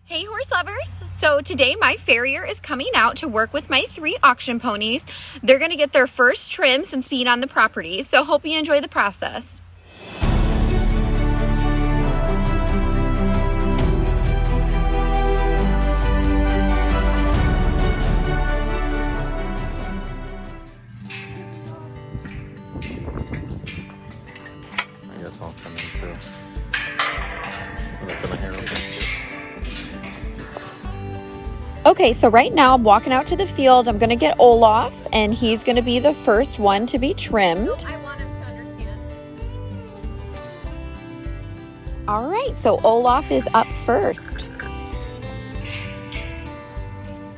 Hey horse lovers! So today my farrier is coming out to work with my 3 auction ponies. They're going to get their first trim since being on the property, so hope you enjoy the process. I guess I'll come in too. Look at my hair over. Okay, so right now I'm walking out to the field. I'm going to get Olaf, and he's going to be the first one to be trimmed. I want him to understand. All right, so Olaf is up first.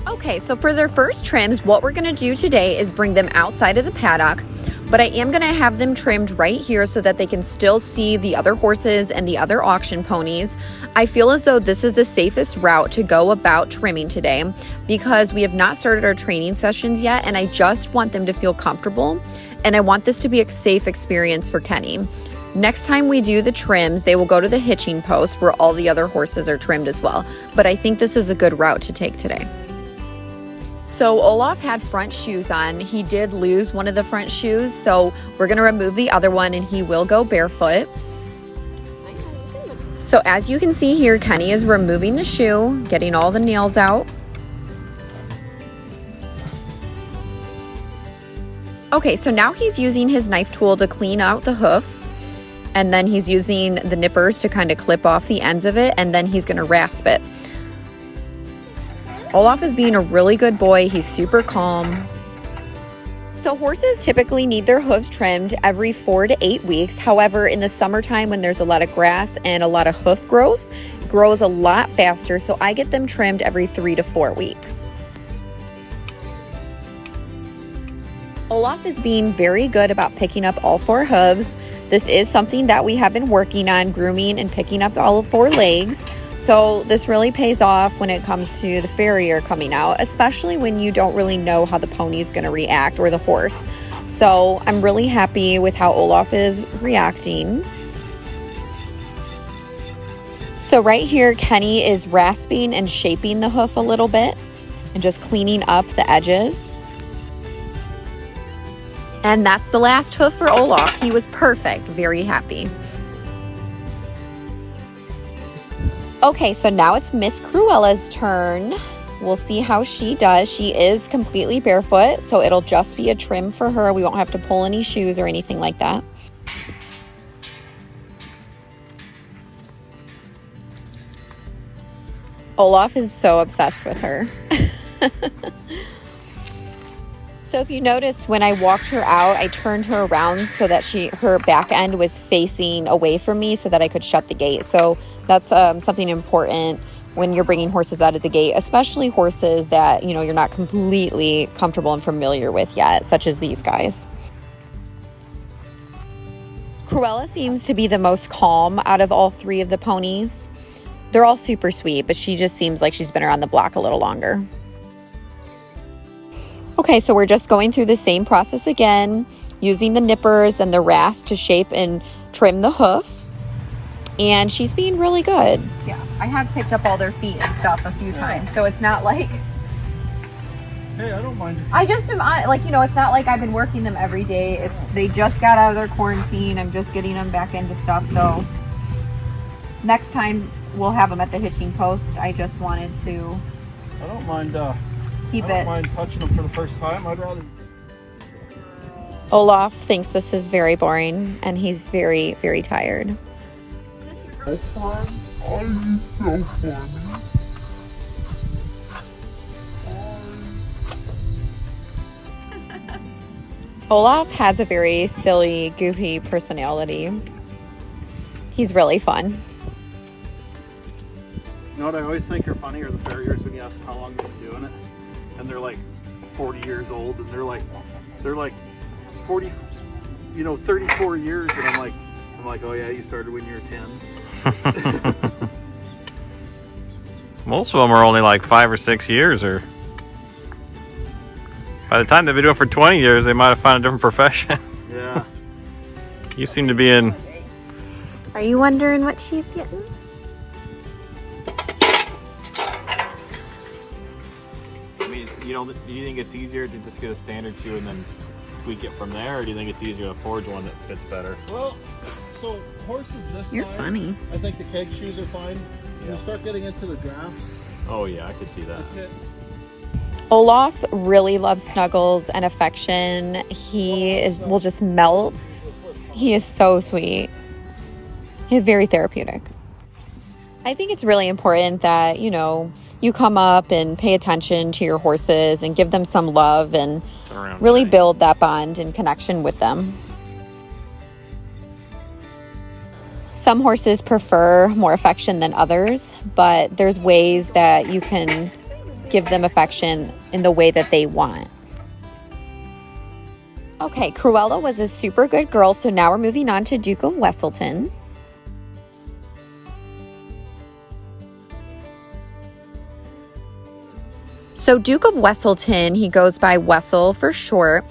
Okay, so for their first trims, what we're going to do today is bring them outside of the paddock, but I am going to have them trimmed right here so that they can still see the other horses and the other auction ponies. I feel as though this is the safest route to go about trimming today because we have not started our training sessions yet, and I just want them to feel comfortable, and I want this to be a safe experience for Kenny. Next time we do the trims, they will go to the hitching post where all the other horses are trimmed as well, but I think this is a good route to take today. So Olaf had front shoes on. He did lose one of the front shoes, so we're going to remove the other one and he will go barefoot. So as you can see here, Kenny is removing the shoe, getting all the nails out. Okay, so now he's using his knife tool to clean out the hoof, and then he's using the nippers to kind of clip off the ends of it, and then he's going to rasp it. Olaf is being a really good boy. He's super calm. So horses typically need their hooves trimmed every 4 to 8 weeks. However, in the summertime when there's a lot of grass and a lot of hoof growth, it grows a lot faster. So I get them trimmed every 3 to 4 weeks. Olaf is being very good about picking up all 4 hooves. This is something that we have been working on, grooming and picking up all 4 legs. So this really pays off when it comes to the farrier coming out, especially when you don't really know how the pony is going to react or the horse. So I'm really happy with how Olaf is reacting. So right here, Kenny is rasping and shaping the hoof a little bit and just cleaning up the edges. And that's the last hoof for Olaf. He was perfect, very happy. Okay, so now it's Miss Cruella's turn. We'll see how she does. She is completely barefoot, so it'll just be a trim for her. We won't have to pull any shoes or anything like that. Olaf is so obsessed with her. So if you notice, when I walked her out, I turned her around so that her back end was facing away from me so that I could shut the gate. So that's something important when you're bringing horses out of the gate, especially horses that, you know, you're not completely comfortable and familiar with yet, such as these guys. Cruella seems to be the most calm out of all 3 of the ponies. They're all super sweet, but she just seems like she's been around the block a little longer. Okay, so we're just going through the same process again, using the nippers and the rasp to shape and trim the hoof. And she's being really good. Yeah, I have picked up all their feet and stuff a few times, so it's not like... Hey, I don't mind. I just am, like, you know, it's not like I've been working them every day. They just got out of their quarantine. I'm just getting them back into stuff, so... Next time, we'll have them at the hitching post. I just wanted to... I don't mind, keep I don't mind touching them for the first time. I'd rather... Olaf thinks this is very boring, and he's very, very tired. Olaf has a very silly, goofy personality. He's really fun. You know what I always think are funny are the farriers when you ask how long they've been doing it, and they're like 40 years old, and they're like 40, you know, 34 years, and I'm like, oh yeah, you started when you were 10. Most of them are only like 5 or 6 years, or by the time they've been doing it for 20 years, they might have found a different profession. Yeah. You seem to be in... Are you wondering what she's getting? you know, do you think it's easier to just get a standard shoe and then tweak it from there, or do you think it's easier to forge one that fits better? Well, so horses this You're size, funny. I think the keg shoes are fine. Yeah. You start getting into the drafts. Oh yeah, I could see that. Olaf really loves snuggles and affection. Will just melt. He is so sweet. He's very therapeutic. I think it's really important that, you know, you come up and pay attention to your horses and give them some love and really build that bond and connection with them. Some horses prefer more affection than others, but there's ways that you can give them affection in the way that they want. Okay, Cruella was a super good girl, so now we're moving on to Duke of Weselton. So Duke of Weselton, he goes by Wesel for short.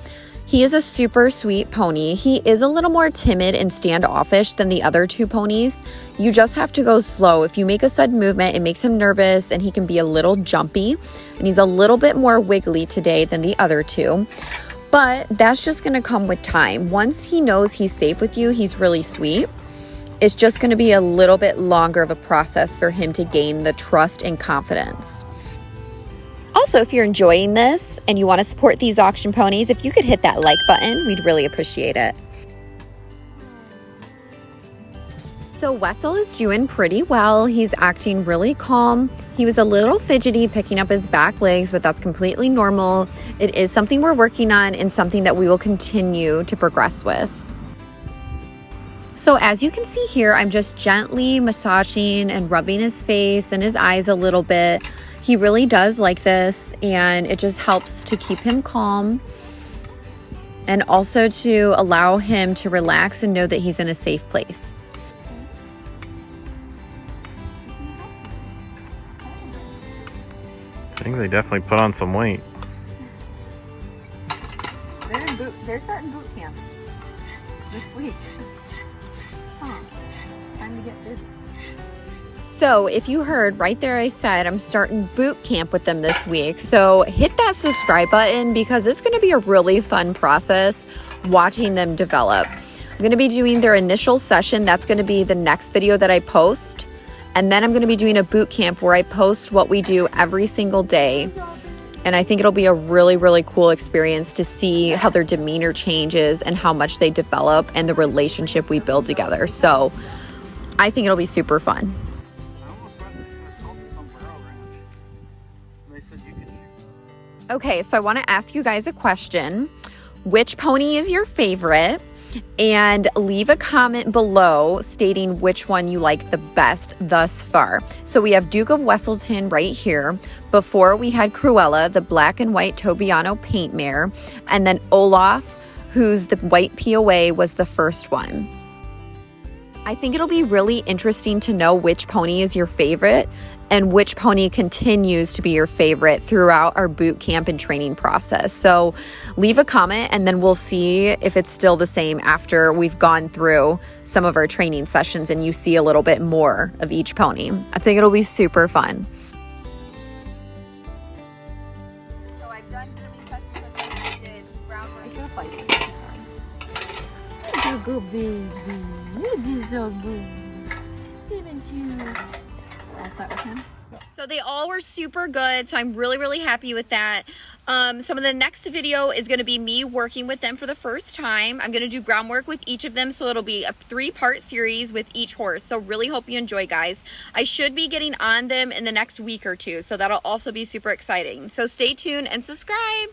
He is a super sweet pony. He is a little more timid and standoffish than the other two ponies. You just have to go slow. If you make a sudden movement, it makes him nervous and he can be a little jumpy. And he's a little bit more wiggly today than the other two. But that's just gonna come with time. Once he knows he's safe with you, he's really sweet. It's just gonna be a little bit longer of a process for him to gain the trust and confidence. Also, if you're enjoying this and you want to support these auction ponies, if you could hit that like button, we'd really appreciate it. So Wesel is doing pretty well. He's acting really calm. He was a little fidgety picking up his back legs, but that's completely normal. It is something we're working on and something that we will continue to progress with. So as you can see here, I'm just gently massaging and rubbing his face and his eyes a little bit. He really does like this, and it just helps to keep him calm and also to allow him to relax and know that he's in a safe place. I think they definitely put on some weight. They're starting boot camp this week. Time to get busy. So if you heard right there, I said I'm starting boot camp with them this week. So hit that subscribe button because it's going to be a really fun process watching them develop. I'm going to be doing their initial session. That's going to be the next video that I post. And then I'm going to be doing a boot camp where I post what we do every single day. And I think it'll be a really, really cool experience to see how their demeanor changes and how much they develop and the relationship we build together. So I think it'll be super fun. Okay, so I want to ask you guys a question. Which pony is your favorite? And leave a comment below stating which one you like the best thus far. So we have Duke of Weselton right here. Before we had Cruella, the black and white Tobiano paint mare. And then Olaf, who's the white POA, was the first one. I think it'll be really interesting to know which pony is your favorite and which pony continues to be your favorite throughout our boot camp and training process. So leave a comment and then we'll see if it's still the same after we've gone through some of our training sessions and you see a little bit more of each pony. I think it'll be super fun. So I've done training sessions with them. I did groundwork. You good baby. You did so good. Didn't you? I'll start with him. So they all were super good, so I'm really, really happy with that. Some of the next video is going to be me working with them for the first time. I'm going to do groundwork with each of them, so it'll be a 3-part series with each horse. So really hope you enjoy, guys. I should be getting on them in the next week or two, so that'll also be super exciting. So stay tuned and subscribe.